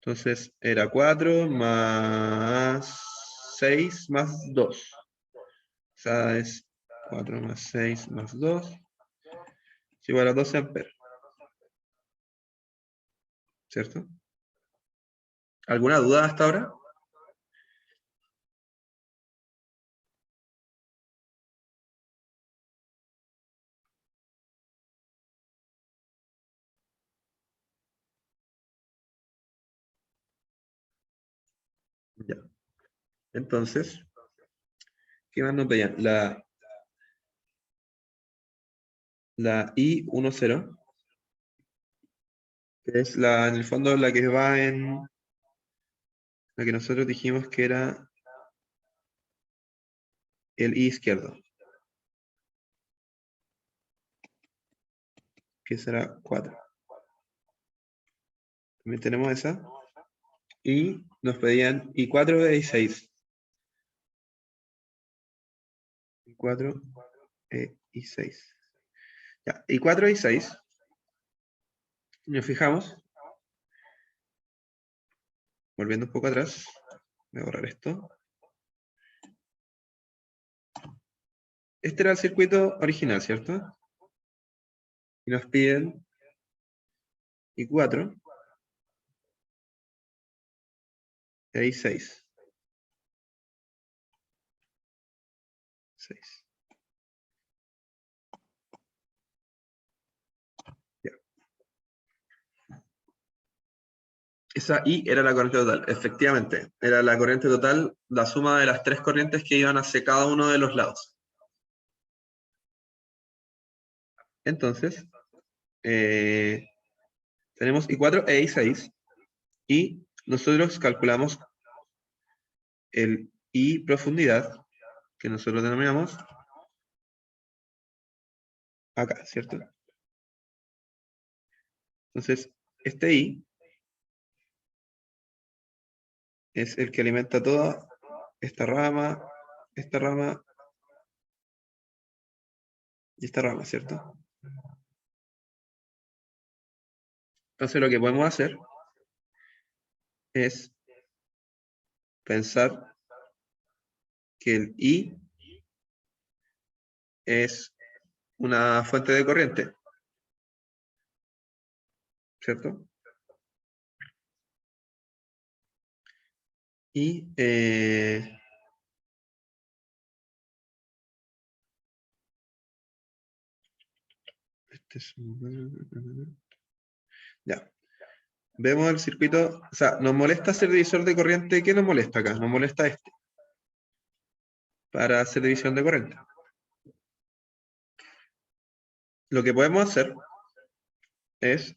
Entonces, era 4 más 6 más 2. O sea, es 4 más 6 más 2. Es igual a 12 amperes. ¿Cierto? ¿Alguna duda hasta ahora? Ya. Entonces, ¿qué más nos pedían? La I10, que es en el fondo la que va en la que nosotros dijimos que era el I izquierdo, que será 4. También tenemos esa. Y nos pedían I4 e I6. I4 e I6. Ya, I4 e I6. Nos fijamos. Volviendo un poco atrás. Voy a borrar esto. Este era el circuito original, ¿cierto? Y nos piden I4 e I6. 6. Ya. Esa I era la corriente total, efectivamente. Era la corriente total, la suma de las tres corrientes que iban hacia cada uno de los lados. Entonces, tenemos I4 e I6 y nosotros calculamos el I profundidad, que nosotros denominamos acá, ¿cierto? Entonces, este I es el que alimenta toda esta rama y esta rama, ¿cierto? Entonces lo que podemos hacer es pensar que el I es una fuente de corriente, ¿cierto? Y ya. Vemos el circuito, o sea, nos molesta hacer divisor de corriente. ¿Qué nos molesta acá? Nos molesta este, para hacer división de corriente. Lo que podemos hacer es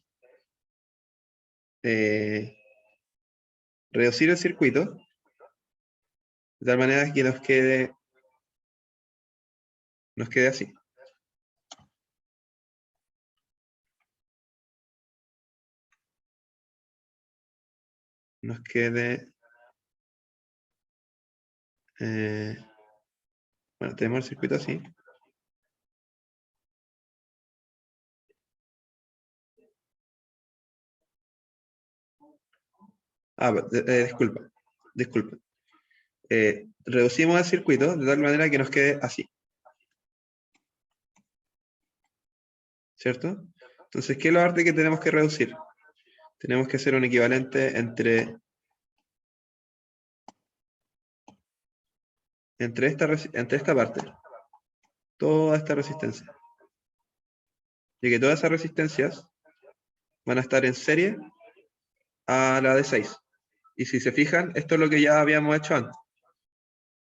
reducir el circuito de tal manera que nos quede así. Nos quede... bueno, tenemos el circuito así. Disculpa. Reducimos el circuito de tal manera que nos quede así. ¿Cierto? Entonces, ¿qué es la parte que tenemos que reducir? Tenemos que hacer un equivalente entre esta parte, toda esta resistencia. Y que todas esas resistencias van a estar en serie a la de 6. Y si se fijan, esto es lo que ya habíamos hecho antes.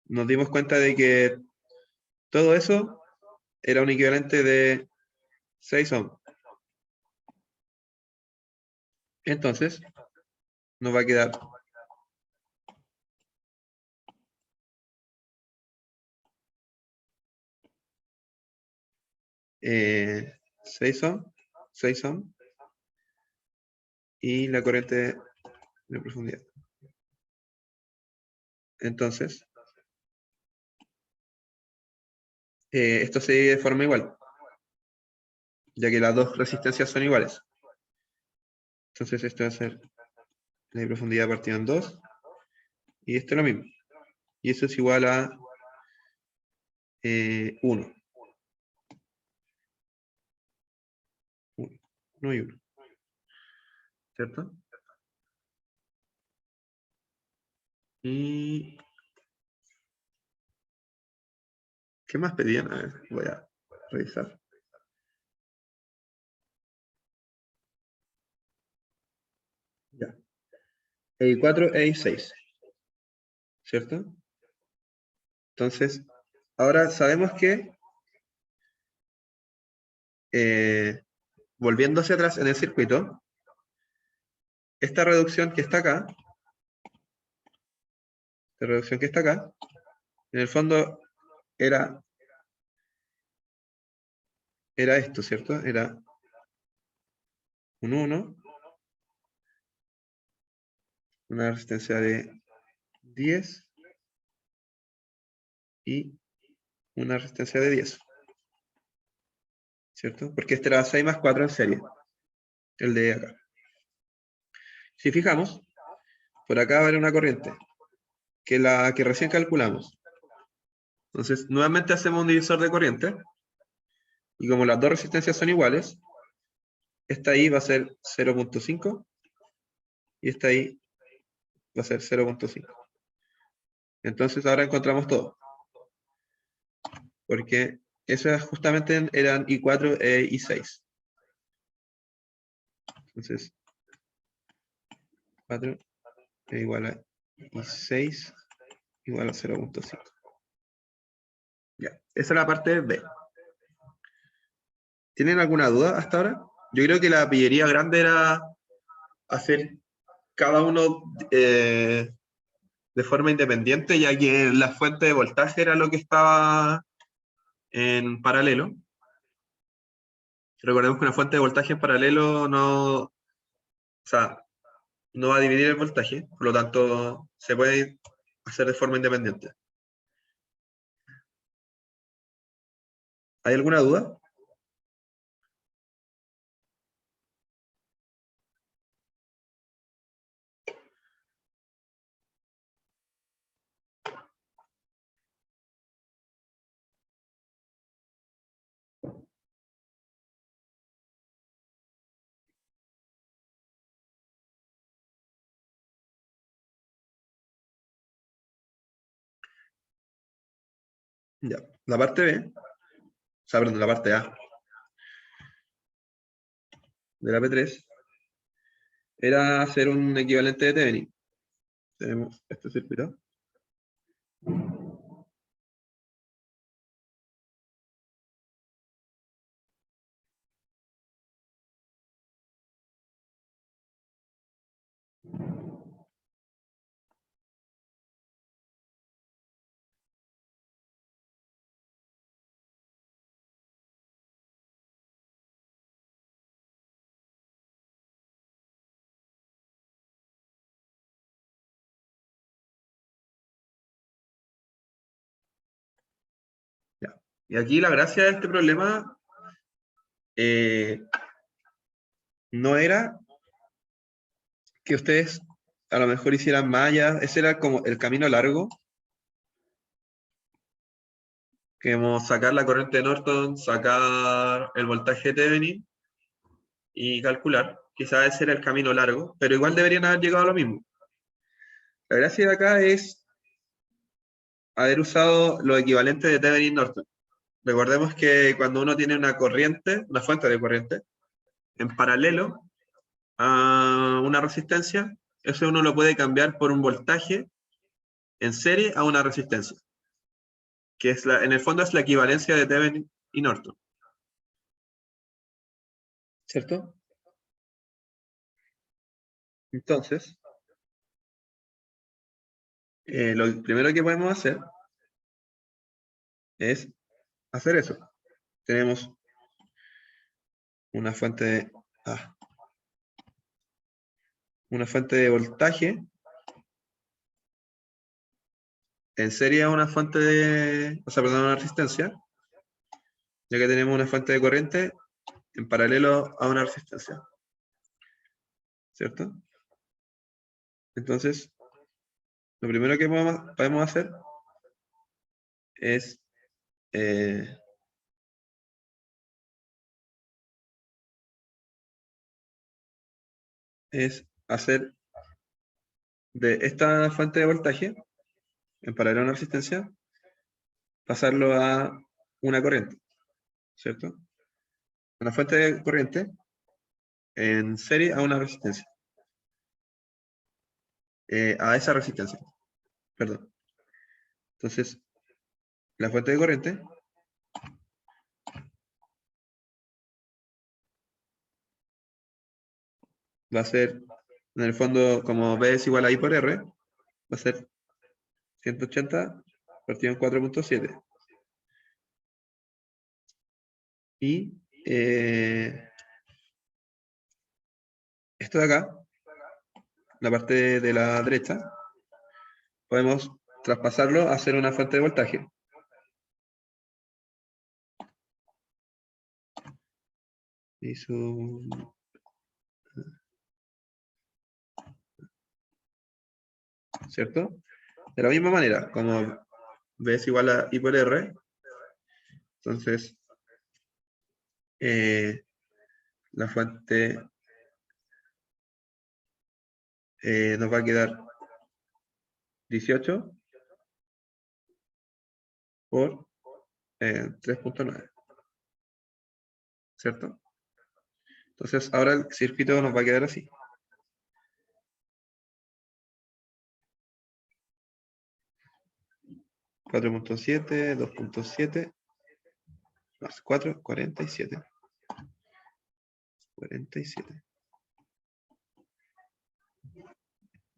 Nos dimos cuenta de que todo eso era un equivalente de 6 ohms. Entonces, nos va a quedar eh, 6 ohms y la corriente de profundidad. Entonces, esto se divide de forma igual, ya que las dos resistencias son iguales. Entonces esto va a ser la de profundidad partido en 2, y esto es lo mismo. y eso es igual a 1. 1 y 1. ¿Cierto? Y... ¿qué más pedían? A ver, voy a revisar. Ya. E4, E6. ¿Cierto? Entonces, ahora sabemos que volviendo hacia atrás en el circuito, esta reducción que está acá, en el fondo era esto, ¿cierto? Era un 1, una resistencia de 10 y una resistencia de 10. ¿Cierto? Porque este era 6 más 4 en serie, el de acá. Si fijamos, por acá va a haber una corriente, que es la que recién calculamos. Entonces, nuevamente hacemos un divisor de corriente, y como las dos resistencias son iguales, esta ahí va a ser 0.5, y esta ahí va a ser 0.5. Entonces ahora encontramos todo. Porque esas justamente eran I4 e I6. Entonces, 4 es igual a I6 igual a 0.5. Ya, esa es la parte B. ¿Tienen alguna duda hasta ahora? Yo creo que la pillería grande era hacer cada uno de forma independiente, ya que la fuente de voltaje era lo que estaba en paralelo. Recordemos que una fuente de voltaje en paralelo no, o sea, no va a dividir el voltaje, por lo tanto se puede hacer de forma independiente. ¿Hay alguna duda? Ya, la parte B, o sea, perdón, la parte A de la P3 era hacer un equivalente de Thevenin. Tenemos este circuito. Ya. Y aquí la gracia de este problema no era que ustedes a lo mejor hicieran mallas, ese era como el camino largo, que hemos sacar la corriente de Norton, sacar el voltaje de Thevenin y calcular. Quizás ese era el camino largo, pero igual deberían haber llegado a lo mismo. La gracia de acá es haber usado los equivalentes de Thevenin Norton. Recordemos que cuando uno tiene una corriente, una fuente de corriente, en paralelo a una resistencia, eso uno lo puede cambiar por un voltaje en serie a una resistencia, que es en el fondo es la equivalencia de Thevenin y Norton. ¿Cierto? Entonces, lo primero que podemos hacer es hacer eso. Tenemos una fuente de, una fuente de voltaje en serie a una fuente de, o sea, perdón, una resistencia, ya que tenemos una fuente de corriente en paralelo a una resistencia. ¿Cierto? Entonces, lo primero que podemos hacer es hacer de esta fuente de voltaje, en paralelo a una resistencia, pasarlo a una corriente, ¿cierto? Una fuente de corriente en serie a una resistencia. A esa resistencia, perdón. Entonces, la fuente de corriente va a ser, en el fondo, como B es igual a I por R, va a ser 180 partido en 4.7. Y esto de acá, la parte de la derecha, podemos traspasarlo a hacer una fuente de voltaje. Y ¿cierto? De la misma manera, como B es igual a I por R, entonces la fuente nos va a quedar 18 por 3.9, ¿cierto? Entonces ahora el circuito nos va a quedar así. (4.7, 2.7, más 4, 47. 47.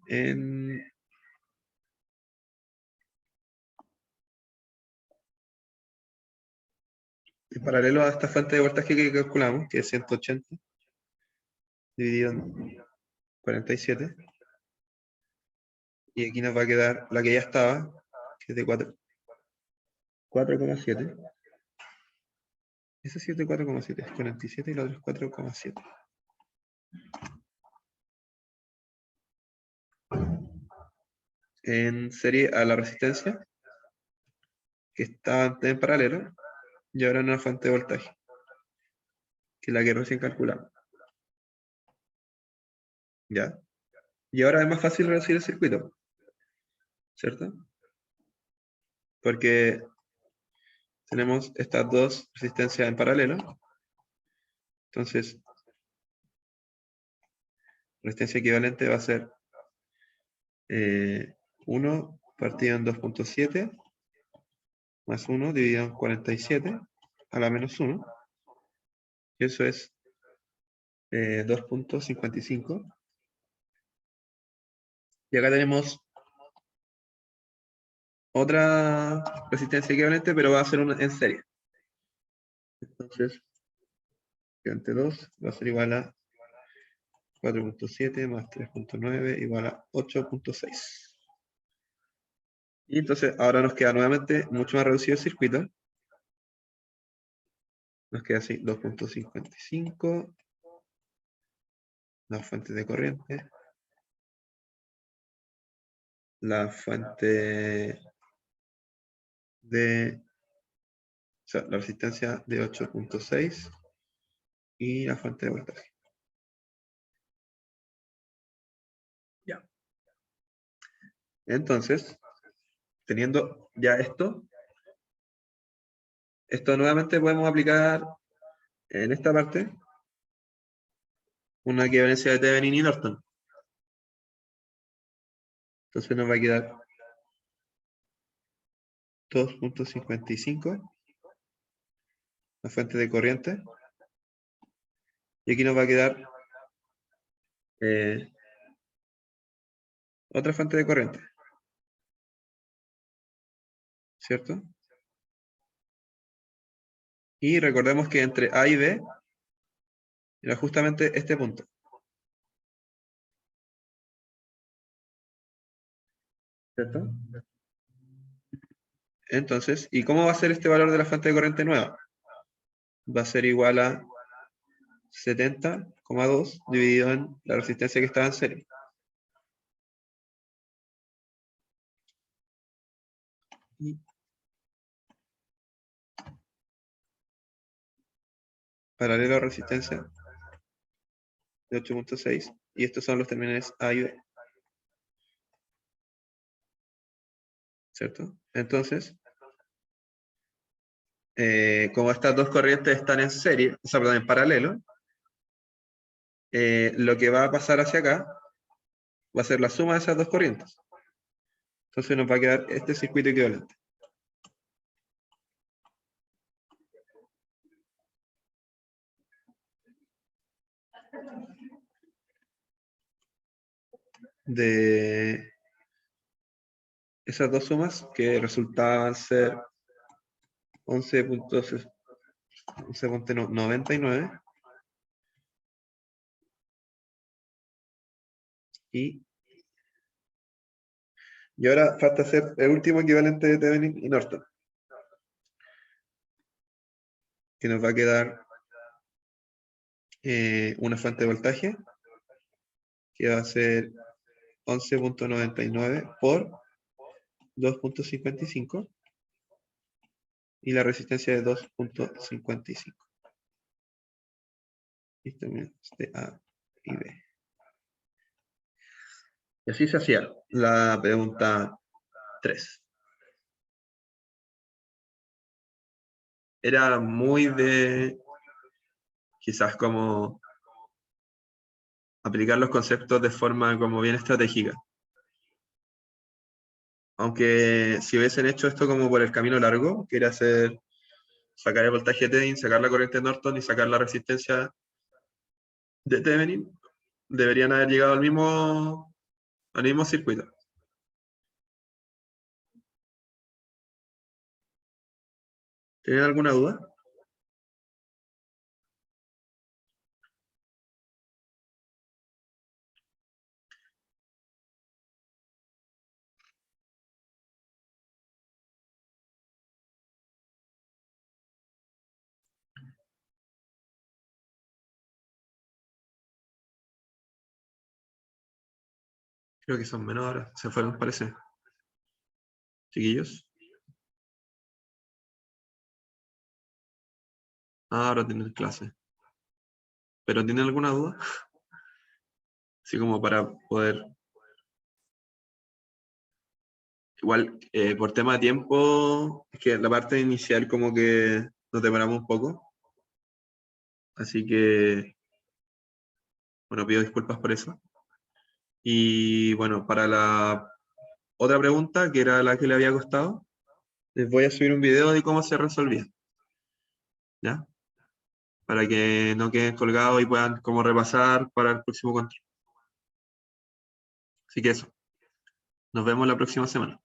En paralelo a esta fuente de voltaje que calculamos, que es 180, dividido en 47. Y aquí nos va a quedar la que ya estaba, que es de 4,7. Ese es 4,7, es 47 y la otra es 4,7. En serie a la resistencia, que está antes en paralelo, y ahora en una fuente de voltaje, que es la que recién calculamos. ¿Ya? Y ahora es más fácil reducir el circuito, ¿cierto? Porque tenemos estas dos resistencias en paralelo. Entonces, resistencia equivalente va a ser 1 partido en 2.7 más 1 dividido en 47 a la menos 1. Y eso es 2.55. Y acá tenemos otra resistencia equivalente, pero va a ser una en serie. Entonces, entre 2 va a ser igual a 4.7 más 3.9 igual a 8.6. Y entonces ahora nos queda nuevamente mucho más reducido el circuito. Nos queda así 2.55. La fuente de corriente. La fuente de... O sea, la resistencia de 8.6 y la fuente de voltaje. Ya. Entonces, teniendo ya esto nuevamente podemos aplicar en esta parte una equivalencia de Thevenin y Norton. Entonces nos va a quedar 2.55 la fuente de corriente. Y aquí nos va a quedar otra fuente de corriente. ¿Cierto? Y recordemos que entre A y B era justamente este punto. ¿Cierto? Entonces, ¿y cómo va a ser este valor de la fuente de corriente nueva? Va a ser igual a 70,2 dividido en la resistencia que estaba en serie. Y paralelo a resistencia de 8.6, y estos son los terminales A y B. ¿Cierto? Entonces, como estas dos corrientes están en serie, o sea, perdón, en paralelo, lo que va a pasar hacia acá va a ser la suma de esas dos corrientes. Entonces nos va a quedar este circuito equivalente. De esas dos sumas que resultaban ser 11.99 y ahora falta hacer el último equivalente de Thevenin y Norton, que nos va a quedar una fuente de voltaje que va a ser 11.99 por 2.55 y la resistencia de 2.55. Y también de A y B. Y así se hacía la pregunta 3. Era muy de, quizás como aplicar los conceptos de forma como bien estratégica. Aunque si hubiesen hecho esto como por el camino largo, que era sacar el voltaje de Thevenin, sacar la corriente de Norton y sacar la resistencia de Thevenin, deberían haber llegado al mismo circuito. ¿Tienen alguna duda? Creo que son menos ahora. Se fueron, parece. Chiquillos. Ahora tienen clase. ¿Pero tienen alguna duda? Así como para poder... Igual, por tema de tiempo, es que la parte inicial como que nos demoramos un poco. Así que, bueno, pido disculpas por eso. Y bueno, para la otra pregunta, que era la que le había costado, les voy a subir un video de cómo se resolvía. ¿Ya? Para que no queden colgados y puedan como repasar para el próximo control. Así que eso. Nos vemos la próxima semana.